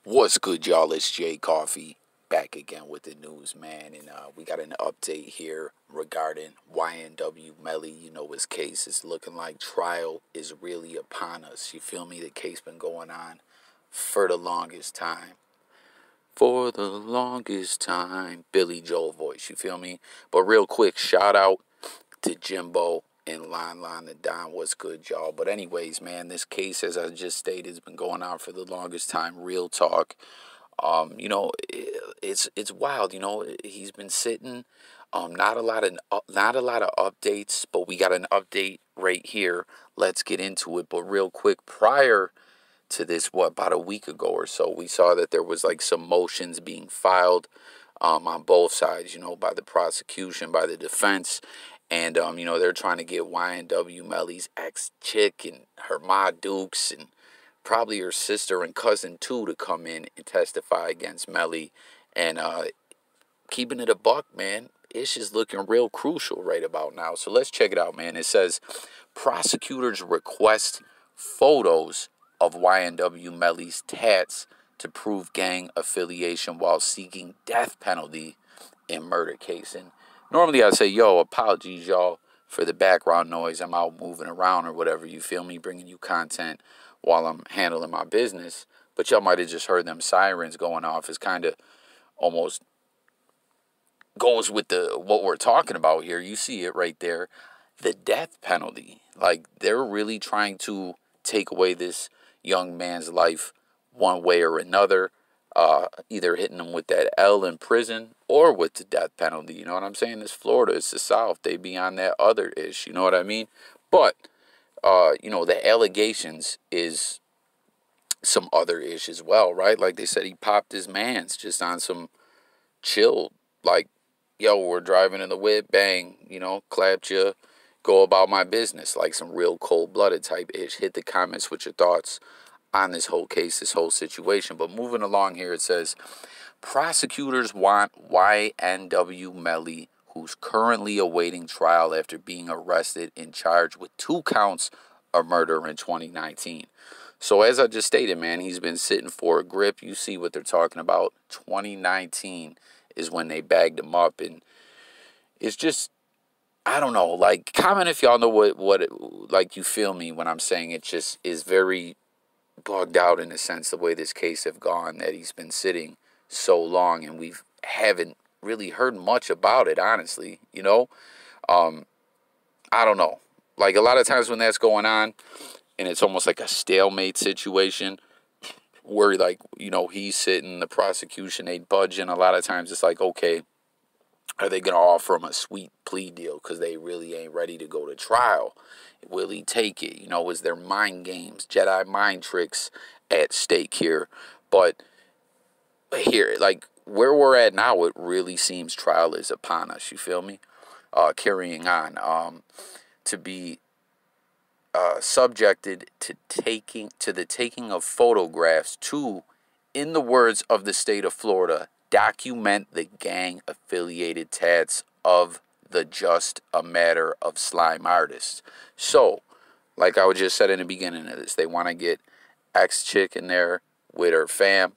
What's good, y'all? It's Jay Coffee back again with the news, man. And we got an update here regarding Ynw Melly. You know, his case is looking like trial is really upon us. You feel me? The case been going on for the longest time. For the longest time. Billy Joel voice, you feel me? But real quick, shout out to Jimbo and Lon the Don. What's good, y'all? But anyways, man, this case, as I just stated, has been going on for the longest time. Real talk. It's wild. You know, he's been sitting. Not a lot of updates, but we got an update right here. Let's get into it. But real quick, prior to this, about a week ago or so, we saw that there was like some motions being filed on both sides, you know, by the prosecution, by the defense. And, they're trying to get Ynw Melly's ex-chick and her Ma Dukes and probably her sister and cousin, too, to come in and testify against Melly. And keeping it a buck, man, ish is looking real crucial right about now. So let's check it out, man. It says, prosecutors request photos of Ynw Melly's tats to prove gang affiliation while seeking death penalty in murder case. And normally I say, yo, apologies, y'all, for the background noise. I'm out moving around or whatever, you feel me, bringing you content while I'm handling my business. But y'all might have just heard them sirens going off. It's kind of almost goes with what we're talking about here. You see it right there. The death penalty. Like, they're really trying to take away this young man's life one way or another. Either hitting them with that L in prison or with the death penalty. You know what I'm saying? It's Florida. It's the South. They be on that other ish. You know what I mean? But, the allegations is some other ish as well, right? Like they said, he popped his mans just on some chill. Like, yo, we're driving in the whip, bang, clapped you, go about my business. Like some real cold-blooded type ish. Hit the comments with your thoughts on this whole case, this whole situation. But moving along here, it says, prosecutors want Ynw Melly, who's currently awaiting trial after being arrested and charged with 2 counts of murder in 2019. So as I just stated, man, he's been sitting for a grip. You see what they're talking about. 2019 is when they bagged him up. And it's just, I don't know, like, comment if y'all know what you feel me when I'm saying it just is very bugged out in a sense, the way this case have gone, that he's been sitting so long and we haven't really heard much about it, honestly. I don't know, like a lot of times when that's going on and it's almost like a stalemate situation where, like, he's sitting, the prosecution ain't budging. A lot of times it's like, okay, are they going to offer him a sweet plea deal because they really ain't ready to go to trial? Will he take it? Is there mind games, Jedi mind tricks at stake here? But here, like, where we're at now, it really seems trial is upon us. You feel me? Carrying on. To be subjected to the taking of photographs to, in the words of the state of Florida, document the gang-affiliated tats of the Just a Matter of Slime artists. So, like I just said in the beginning of this, they want to get ex-chick in there with her fam.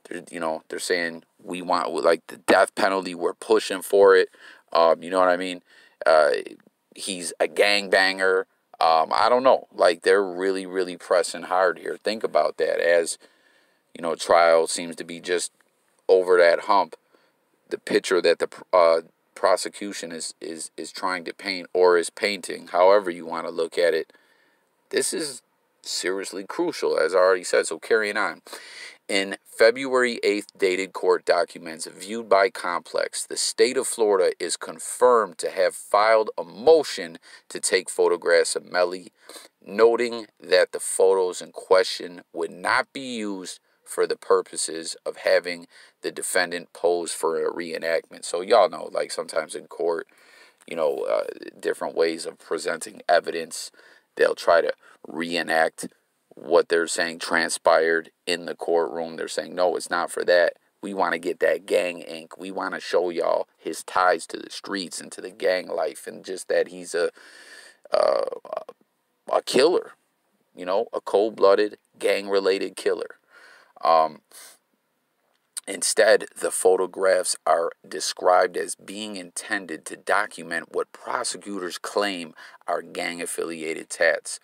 They're saying we want, like, the death penalty. We're pushing for it. You know what I mean? He's a gangbanger. I don't know. Like, they're really, really pressing hard here. Think about that. As, trial seems to be just over that hump. The picture that the prosecution is trying to paint, or is painting, however you want to look at it, this is seriously crucial, as I already said. So carrying on. In February 8th dated court documents viewed by Complex, the state of Florida is confirmed to have filed a motion to take photographs of Melly, noting that the photos in question would not be used for the purposes of having the defendant pose for a reenactment. So y'all know, like, sometimes in court, different ways of presenting evidence. They'll try to reenact what they're saying transpired in the courtroom. They're saying, no, it's not for that. We want to get that gang ink. We want to show y'all his ties to the streets and to the gang life, and just that he's a killer, a cold-blooded, gang-related killer. Instead, the photographs are described as being intended to document what prosecutors claim are gang-affiliated tats.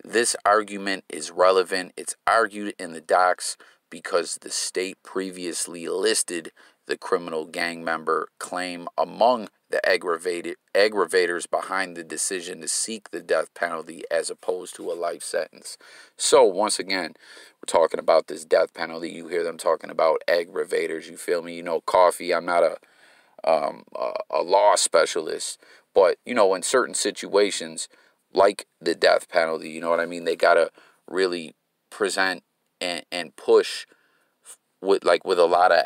This argument is relevant. It's argued in the docs because the state previously listed the criminal gang member claim among the aggravators behind the decision to seek the death penalty as opposed to a life sentence. So once again, we're talking about this death penalty. You hear them talking about aggravators. You feel me? You know, Coffee, I'm not a law specialist, but you know, in certain situations like the death penalty, you know what I mean, they gotta really present and push with a lot of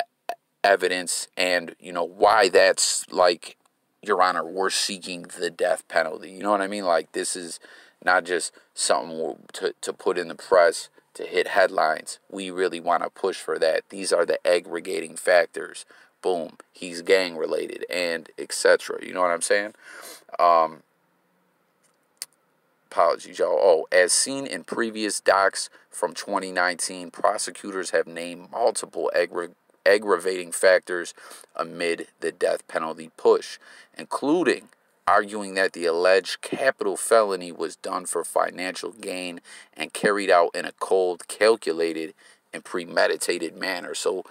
evidence, and you know why that's like, Your Honor, we're seeking the death penalty. You know what I mean? Like, this is not just something to put in the press to hit headlines. We really want to push for that. These are the aggregating factors. Boom, he's gang related, and etc. You know what I'm saying? Apologies, y'all. Oh, as seen in previous docs from 2019, prosecutors have named multiple aggravating factors amid the death penalty push, including arguing that the alleged capital felony was done for financial gain and carried out in a cold, calculated, and premeditated manner. So,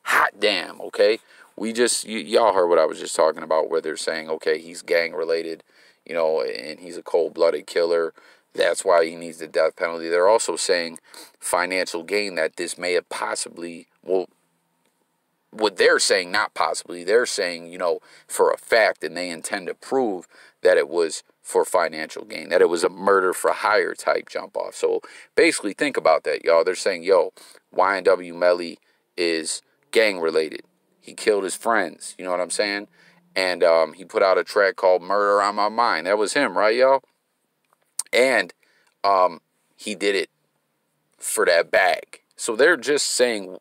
hot damn, okay? Y'all heard what I was just talking about, where they're saying, okay, he's gang related, you know, and he's a cold-blooded killer. That's why he needs the death penalty. They're also saying financial gain, that this may have possibly, well, what they're saying, not possibly, they're saying, you know, for a fact, and they intend to prove that it was for financial gain, that it was a murder for hire type jump off. So basically, think about that, y'all. They're saying, yo, Ynw Melly is gang related. He killed his friends, you know what I'm saying? And he put out a track called Murder on My Mind. That was him, right, y'all? And he did it for that bag. So they're just saying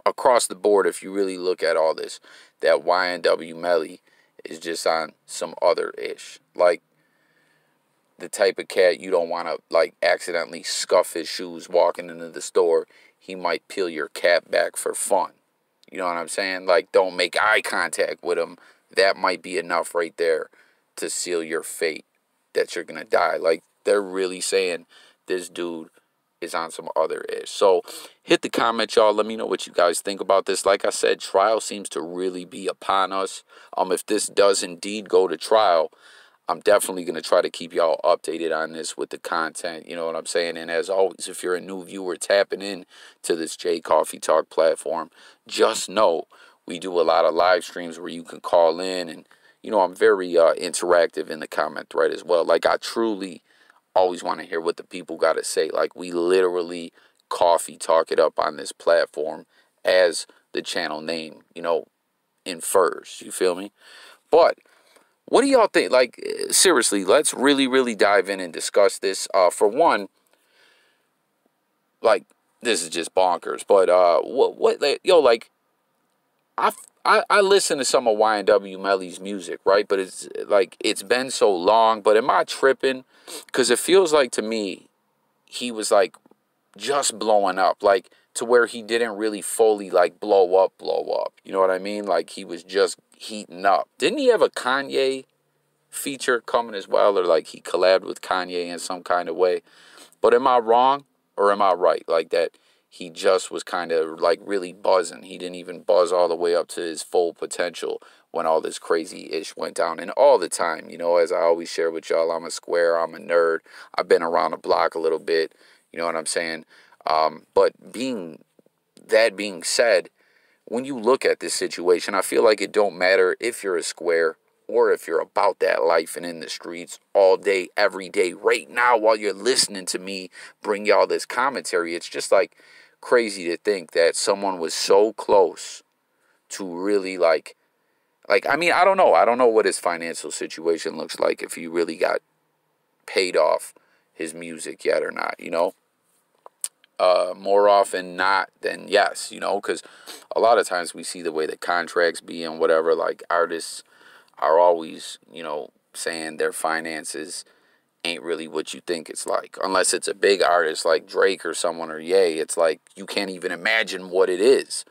across the board, if you really look at all this, that Ynw Melly is just on some other ish. Like the type of cat you don't want to like accidentally scuff his shoes walking into the store. He might peel your cap back for fun. You know what I'm saying? Like, don't make eye contact with him. That might be enough right there to seal your fate, that you're going to die. Like, they're really saying this dude is on some other ish. So hit the comment, y'all. Let me know what you guys think about this. Like I said, trial seems to really be upon us. If this does indeed go to trial, I'm definitely going to try to keep y'all updated on this with the content. You know what I'm saying? And as always, if you're a new viewer tapping in to this J Coffee Talk platform, just know we do a lot of live streams where you can call in. And, you know, I'm very interactive in the comment thread as well. Like, I truly always want to hear what the people got to say. Like, we literally coffee talk it up on this platform, as the channel name, you know, infers. You feel me? But what do y'all think? Like, seriously, let's really, really dive in and discuss this. For one, like, this is just bonkers. But yo, like, I listen to some of Ynw Melly's music, right? But it's like, it's been so long. But am I tripping? Because it feels like to me, he was like just blowing up, like to where he didn't really fully like blow up. You know what I mean? Like, he was just heating up. Didn't he have a Kanye feature coming as well, or like he collabed with Kanye in some kind of way? But am I wrong or am I right? Like, that he just was kind of like really buzzing. He didn't even buzz all the way up to his full potential when all this crazy ish went down. And all the time, you know, as I always share with y'all, I'm a square, I'm a nerd. I've been around the block a little bit. You know what I'm saying? But being said, when you look at this situation, I feel like it don't matter if you're a square or if you're about that life and in the streets all day, every day, right now while you're listening to me bring y'all this commentary. It's just like crazy to think that someone was so close to really like, I mean, I don't know. I don't know what his financial situation looks like, if he really got paid off his music yet or not, you know? More often not than yes, you know, because a lot of times we see the way the contracts be and whatever, like, artists are always, you know, saying their finances ain't really what you think it's like. Unless it's a big artist like Drake or someone, or Ye, it's like you can't even imagine what it is.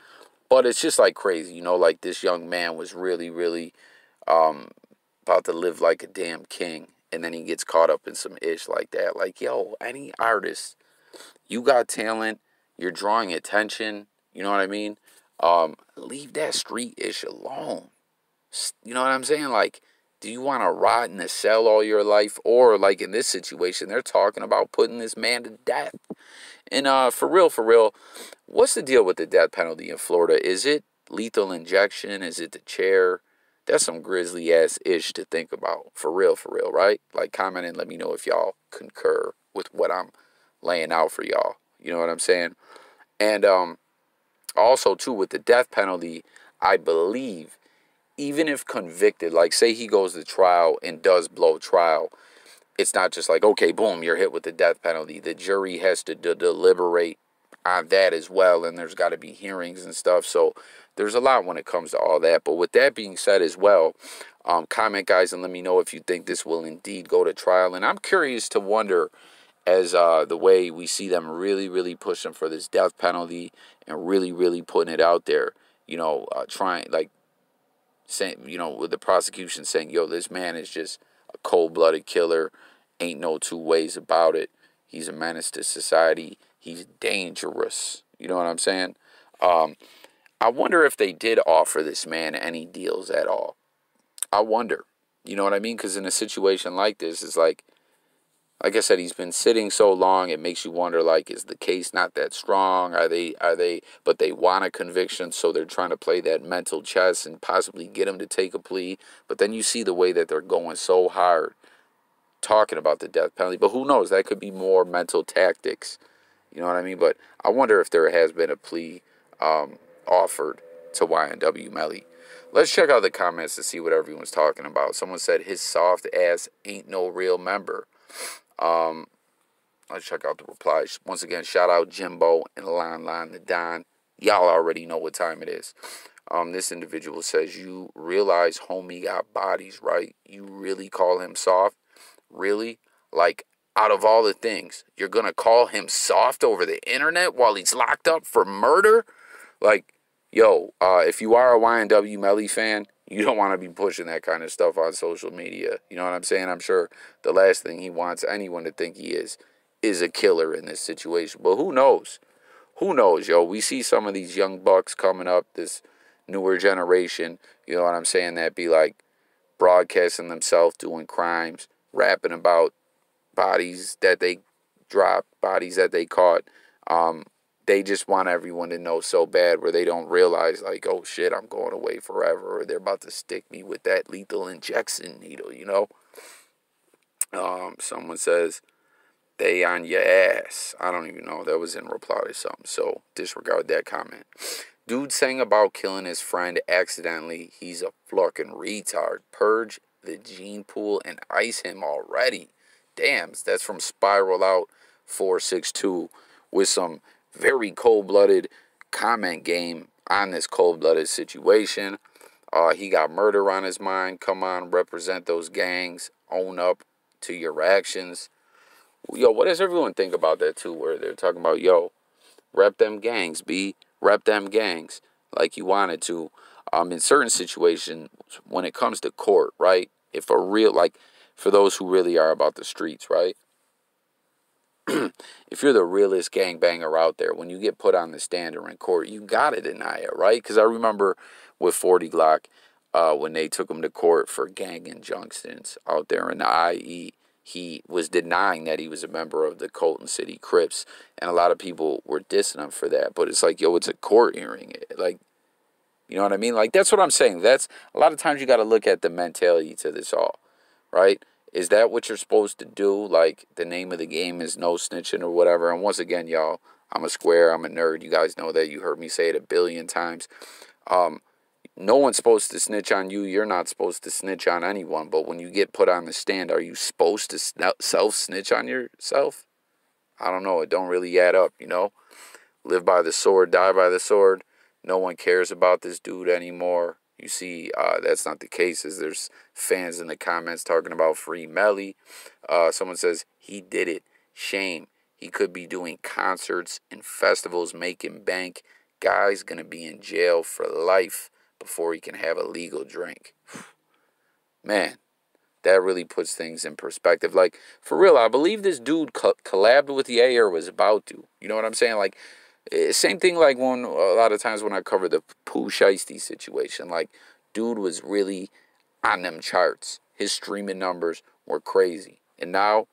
But it's just like crazy, you know, like this young man was really, really um, about to live like a damn king. And then he gets caught up in some ish like that. Like, yo, any artist, you got talent, you're drawing attention, you know what I mean? Leave that street ish alone. You know what I'm saying? Like, do you want to rot in a cell all your life? Or, like in this situation, they're talking about putting this man to death. And for real, what's the deal with the death penalty in Florida? Is it lethal injection? Is it the chair? That's some grisly ass ish to think about. For real, right? Like, comment and let me know if y'all concur with what I'm laying out for y'all. You know what I'm saying? And also, too, with the death penalty, I believe, even if convicted, like say he goes to trial and does blow trial, it's not just like, okay, boom, you're hit with the death penalty. The jury has to deliberate on that as well, and there's got to be hearings and stuff. So there's a lot when it comes to all that. But with that being said as well, comment, guys, and let me know if you think this will indeed go to trial. And I'm curious to wonder, as the way we see them really, really pushing for this death penalty and really, really putting it out there, you know, trying, like, saying, you know, with the prosecution saying, yo, this man is just a cold-blooded killer. Ain't no two ways about it. He's a menace to society. He's dangerous. You know what I'm saying? I wonder if they did offer this man any deals at all. I wonder. You know what I mean? Because in a situation like this, it's like I said, he's been sitting so long, it makes you wonder, like, is the case not that strong? But they want a conviction, so they're trying to play that mental chess and possibly get him to take a plea. But then you see the way that they're going so hard talking about the death penalty. But who knows? That could be more mental tactics. You know what I mean? But I wonder if there has been a plea offered to Ynw Melly. Let's check out the comments to see what everyone's talking about. Someone said his soft ass ain't no real member. Let's check out the replies. Once again, shout out Jimbo and Line the Don. Y'all already know what time it is. This individual says, you realize homie got bodies, right? You really call him soft? Really? Like, out of all the things, you're going to call him soft over the internet while he's locked up for murder? Like, yo, if you are a Ynw Melly fan, you don't want to be pushing that kind of stuff on social media. You know what I'm saying? I'm sure the last thing he wants anyone to think he is a killer in this situation. But who knows? Who knows, yo? We see some of these young bucks coming up, this newer generation, you know what I'm saying, that be like broadcasting themselves doing crimes, rapping about bodies that they dropped, bodies that they caught. They just want everyone to know so bad, where they don't realize, like, oh shit, I'm going away forever, or they're about to stick me with that lethal injection needle, you know? Someone says, they on your ass. I don't even know. That was in reply to something, so disregard that comment. Dude saying about killing his friend accidentally. He's a fucking retard. Purge the gene pool and ice him already. Damn, that's from Spiral Out 462 with some very cold-blooded comment game on this cold-blooded situation. He got murder on his mind. Come on, represent those gangs. Own up to your actions. Yo, what does everyone think about that, too, where they're talking about, yo, rep them gangs, rep them gangs, like you wanted to. In certain situations, when it comes to court, right, if a real, like, for those who really are about the streets, right, if you're the realest gangbanger out there, when you get put on the stand or in court, you gotta deny it, right? Because I remember with 40 Glock, when they took him to court for gang injunctions out there in the IE, he was denying that he was a member of the Colton City Crips, and a lot of people were dissing him for that. But it's like, yo, it's a court hearing. Like, you know what I mean? Like, that's what I'm saying. That's, a lot of times you got to look at the mentality to this all, right? Is that what you're supposed to do? Like, the name of the game is no snitching or whatever. And once again, y'all, I'm a square, I'm a nerd. You guys know that. You heard me say it a billion times. No one's supposed to snitch on you. You're not supposed to snitch on anyone. But when you get put on the stand, are you supposed to self-snitch on yourself? I don't know. It don't really add up, you know? Live by the sword, die by the sword. No one cares about this dude anymore. You see, that's not the case, as there's fans in the comments talking about free Melly. Someone says, he did it. Shame. He could be doing concerts and festivals, making bank, Guy's going to be in jail for life before he can have a legal drink. Man, that really puts things in perspective. Like, for real, I believe this dude collabed with Ye or was about to. You know what I'm saying? Like, same thing like when a lot of times when I cover the Pooh Shiesty situation. Like, dude was really on them charts. His streaming numbers were crazy. And now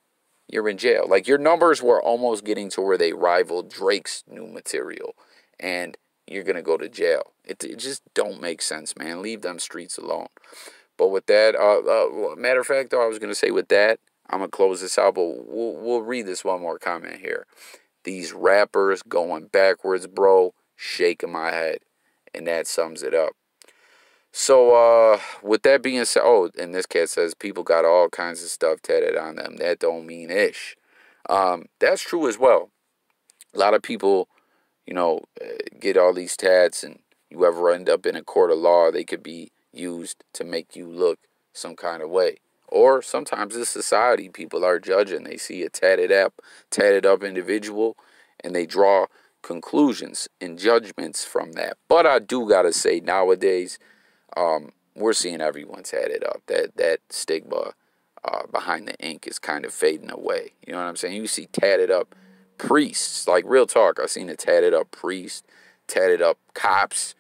you're in jail. Like, your numbers were almost getting to where they rivaled Drake's new material. And you're going to go to jail. It just don't make sense, man. Leave them streets alone. But with that, matter of fact, though, I was going to say with that, I'm going to close this out, but we'll read this one more comment here. These rappers going backwards, bro, shaking my head. And that sums it up. So, with that being said, oh, and this cat says people got all kinds of stuff tatted on them. That don't mean ish. That's true as well. A lot of people, get all these tats, and you ever end up in a court of law, they could be used to make you look some kind of way. Or sometimes in society, people are judging. They see a tatted up individual, and they draw conclusions and judgments from that. But I do gotta say, nowadays, we're seeing everyone tatted up. That stigma behind the ink is kind of fading away. You know what I'm saying? You see tatted up priests, like real talk. I've seen a tatted up priest, tatted up cops,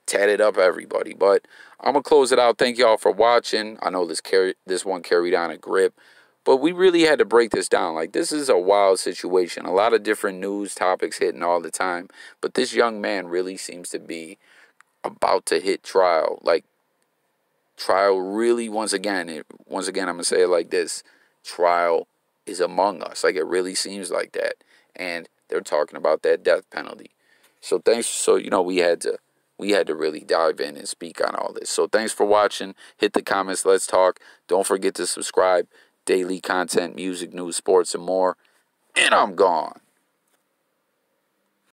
tatted up everybody. But I'm gonna close it out. Thank y'all for watching. I know this one carried on a grip, but we really had to break this down. Like, this is a wild situation. A lot of different news topics hitting all the time, but this young man really seems to be about to hit trial. Like, trial really, once again, I'm gonna say it like this: trial is among us. Like, it really seems like that, and they're talking about that death penalty. So thanks. So we had to really dive in and speak on all this. So thanks for watching. Hit the comments. Let's talk. Don't forget to subscribe. Daily content, music, news, sports, and more. And I'm gone.